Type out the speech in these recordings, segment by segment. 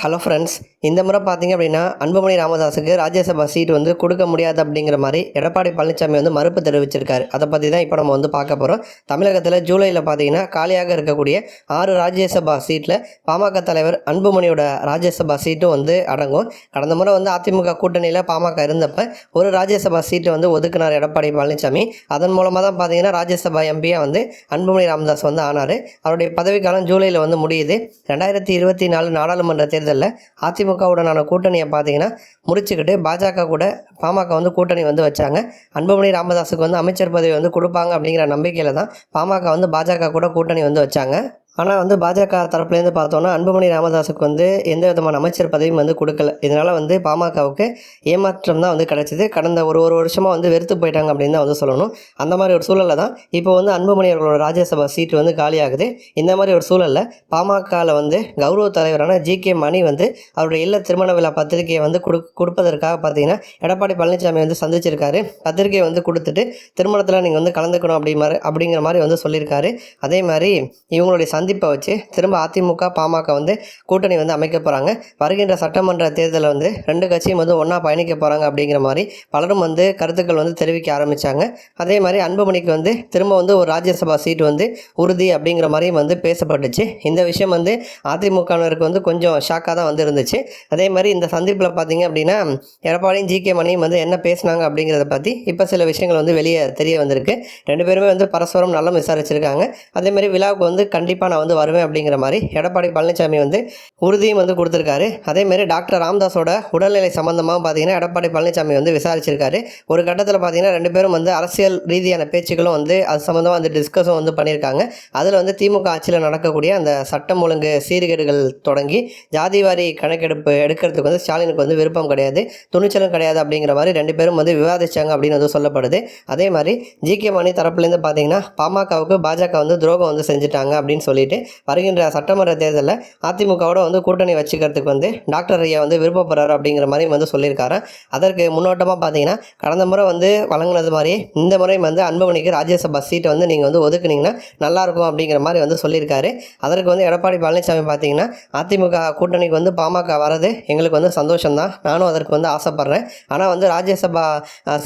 Hello friends, இந்த முறை பார்த்தீங்க அப்படின்னா அன்புமணி ராமதாஸுக்கு ராஜ்யசபா சீட் வந்து கொடுக்க முடியாது அப்படிங்கிற மாதிரி எடப்பாடி பழனிசாமி வந்து மறுப்பு தெரிவிச்சிருக்காரு. அதை பற்றி தான் இப்போ நம்ம வந்து பார்க்க போகிறோம். தமிழகத்தில் ஜூலையில் பார்த்தீங்கன்னா காலியாக இருக்கக்கூடிய 6 ராஜ்யசபா சீட்டில் பாமக தலைவர் அன்புமணியோட ராஜ்யசபா சீட்டும் வந்து அடங்கும். கடந்த முறை வந்து அதிமுக கூட்டணியில் பாமக இருந்தப்போ ஒரு ராஜ்யசபா சீட்டை வந்து ஒதுக்குனார் எடப்பாடி பழனிசாமி. அதன் மூலமாக தான் பார்த்தீங்கன்னா ராஜ்யசபா எம்பியாக வந்து அன்புமணி ராமதாஸ் வந்து ஆனார். அவருடைய பதவிக்காலம் ஜூலையில் வந்து முடியுது. 2024 நாடாளுமன்ற தேர்தலில் அதிமுகவுடனான கூட்டணியை பார்த்தீங்கன்னா முடிச்சுக்கிட்டு பாஜக கூட பாமக வந்து கூட்டணி வந்து வச்சாங்க. அன்புமணி ராமதாஸுக்கு வந்து அமைச்சர் பதவி வந்து கொடுப்பாங்க அப்படிங்கிற நம்பிக்கையில் தான் பாமக வந்து பாஜக கூட கூட்டணி வந்து வச்சாங்க. ஆனால் வந்து பாஜக தரப்புலேருந்து பார்த்தோன்னா அன்புமணி ராமதாஸுக்கு வந்து எந்த விதமான அமைச்சர் பதவியும் வந்து கொடுக்கல. இதனால் வந்து பாமகவுக்கு ஏமாற்றம் தான் வந்து கிடச்சிது. கடந்த ஒரு வருஷமாக வந்து வெறுத்து போயிட்டாங்க அப்படின்னு தான் வந்து சொல்லணும். அந்த மாதிரி ஒரு சூழலில் தான் இப்போ வந்து அன்புமணி அவர்களோட ராஜ்யசபா சீட்டு வந்து காலியாகுது. இந்த மாதிரி ஒரு சூழலில் பாமகவில் வந்து கௌரவ தலைவரான ஜி.கே. மணி வந்து அவருடைய இல்ல திருமண விழா பத்திரிகையை வந்து கொடுப்பதற்காக பார்த்தீங்கன்னா எடப்பாடி பழனிசாமி வந்து சந்திச்சிருக்காரு. பத்திரிகையை வந்து கொடுத்துட்டு திருமணத்தில் நீங்கள் வந்து கலந்துக்கணும் அப்படிங்கிற மாதிரி வந்து சொல்லியிருக்காரு. அதே மாதிரி இவங்களுடைய சந்திப்பை வச்சு திரும்ப அதிமுக பாமக வந்து கூட்டணி வந்து அமைக்க போகிறாங்க. வருகின்ற சட்டமன்ற தேர்தலில் வந்து 2 கட்சியும் வந்து ஒன்றா பயணிக்க போகிறாங்க அப்படிங்கிற மாதிரி பலரும் வந்து கருத்துக்கள் வந்து தெரிவிக்க ஆரம்பித்தாங்க. அதே மாதிரி அன்புமணிக்கு வந்து திரும்ப வந்து ஒரு ராஜ்யசபா சீட் வந்து உறுதி அப்படிங்கிற மாதிரியும் வந்து பேசப்பட்டுச்சு. இந்த விஷயம் வந்து அதிமுகவினருக்கு வந்து கொஞ்சம் ஷாக்காக தான் வந்து இருந்துச்சு. அதே மாதிரி இந்த சந்திப்பில் பார்த்தீங்க அப்படின்னா எடப்பாடியும் ஜி.கே. மணியும் வந்து என்ன பேசினாங்க அப்படிங்கிறத பற்றி இப்போ சில விஷயங்கள் வந்து வெளியே தெரிய வந்திருக்கு. 2 பேருமே வந்து பரஸ்பரம் நல்லா விசாரிச்சிருக்காங்க. அதே மாதிரி விழாவுக்கு வந்து கண்டிப்பாக நான் வந்து வருவேன் அப்படிங்கிற மாதிரி எடப்பாடி பழனிசாமி வந்து உறுதியும் வந்து கொடுத்துருக்காரு. அதேமாரி டாக்டர் ராமதாஸோட உடல்நிலை சம்மந்தமாக பார்த்தீங்கன்னா எடப்பாடி பழனிசாமி வந்து விசாரிச்சிருக்காரு. ஒரு கட்டத்தில் பார்த்தீங்கன்னா 2 பேரும் வந்து அரசியல் ரீதியான பேச்சுக்களும் வந்து அது சம்மந்தமாக வந்து டிஸ்கஸும் வந்து பண்ணியிருக்காங்க. அதில் வந்து திமுக ஆட்சியில் நடக்கக்கூடிய அந்த சட்டம் ஒழுங்கு சீர்கேடுகள் தொடங்கி ஜாதிவாரி கணக்கெடுப்பு எடுக்கிறதுக்கு வந்து ஸ்டாலினுக்கு வந்து விருப்பம் கிடையாது, துணிச்சலும் கிடையாது அப்படிங்கிற மாதிரி 2 பேரும் வந்து விவாதிச்சாங்க அப்படின்னு வந்து சொல்லப்படுது. அதே மாதிரி ஜி.கே. மணி தரப்புலேருந்து பார்த்தீங்கன்னா பாமகவுக்கு பாஜக வந்து துரோகம் வந்து செஞ்சுட்டாங்க அப்படின்னு சொல்லிட்டு வருகின்ற சட்டமன்ற தேர்தலில் அதிமுகவோட வந்து கூட்டணி வச்சுக்கிறதுக்கு வந்து டாக்டர் ஐயா வந்து விருப்பப்படுறாரு அப்படிங்கிற மாதிரி வந்து சொல்லியிருக்காரு. அதற்கு முன்னோட்டமாக பார்த்தீங்கன்னா கடந்த முறை வந்து வழங்கினது மாதிரியே இந்த முறை வந்து அன்புமணிக்கு ராஜ்யசபா சீட்டை வந்து நீங்கள் வந்து ஒதுக்குனீங்கன்னா நல்லாயிருக்கும் அப்படிங்கிற மாதிரி வந்து சொல்லியிருக்காரு. அதற்கு வந்து எடப்பாடி பழனிசாமி பார்த்தீங்கன்னா அதிமுக கூட்டணிக்கு வந்து பாமக வரது எங்களுக்கு வந்து சந்தோஷம்தான், நானும் அதற்கு வந்து ஆசைப்பட்றேன். ஆனால் வந்து ராஜ்யசபா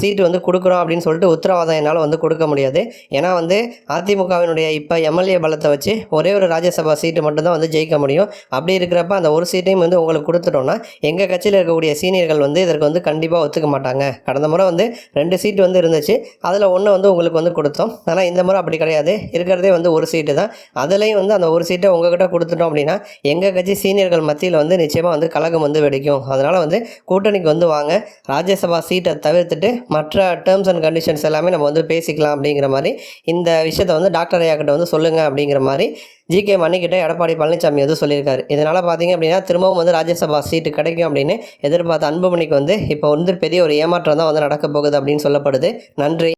சீட்டு வந்து கொடுக்குறோம் அப்படின்னு சொல்லிட்டு உத்தரவாதம் என்னால் வந்து கொடுக்க முடியாது. ஏன்னா வந்து அதிமுகவினுடைய இப்போ எம்எல்ஏ பலத்தை வச்சு ஒரே ஒரு ராஜ்யசபா சீட்டு மட்டும்தான் வந்து ஜெயிக்க முடியும். அப்படி இருக்கிறப்ப அந்த ஒரு சீட்டையும் வந்து உங்களுக்கு கொடுத்துட்டோன்னா எங்கள் கட்சியில் இருக்கக்கூடிய சீனியர்கள் வந்து இதற்கு வந்து கண்டிப்பாக ஒத்துக்க மாட்டாங்க. கடந்த முறை வந்து 2 சீட்டு வந்து இருந்துச்சு, அதில் ஒன்று வந்து உங்களுக்கு வந்து கொடுத்தோம். ஆனால் இந்த முறை அப்படி கிடையாது, இருக்கிறதே வந்து ஒரு சீட்டு தான். அதுலேயும் வந்து அந்த ஒரு சீட்டை உங்கள்கிட்ட கொடுத்துட்டோம் அப்படின்னா எங்கள் கட்சி சீனியர்கள் மத்தியில் வந்து நிச்சயமாக வந்து கலகம் வந்து வெடிக்கும். அதனால் வந்து கூட்டணிக்கு வந்து வாங்க, ராஜ்யசபா சீட்டை தவிர்த்துட்டு மற்ற டேர்ம்ஸ் அண்ட் கண்டிஷன்ஸ் எல்லாமே நம்ம வந்து பேசிக்கலாம் அப்படிங்கிற மாதிரி இந்த விஷயத்தை வந்து டாக்டர் ஐயா கிட்ட வந்து சொல்லுங்கள் அப்படிங்கிற மாதிரி ஜி.கே. மணிக்கிட்ட எடப்பாடி பழனிசாமி வந்து சொல்லியிருக்காரு. இதனால் பார்த்தீங்க அப்படின்னா திரும்பவும் வந்து ராஜ்யசபா சீட்டு கிடைக்கும் அப்படின்னு எதிர்பார்த்த அன்புமணிக்கு வந்து இப்போ வந்து பெரிய ஒரு ஏமாற்றம் தான் வந்து நடக்க போகுது அப்படின்னு சொல்லப்படுது. நன்றி.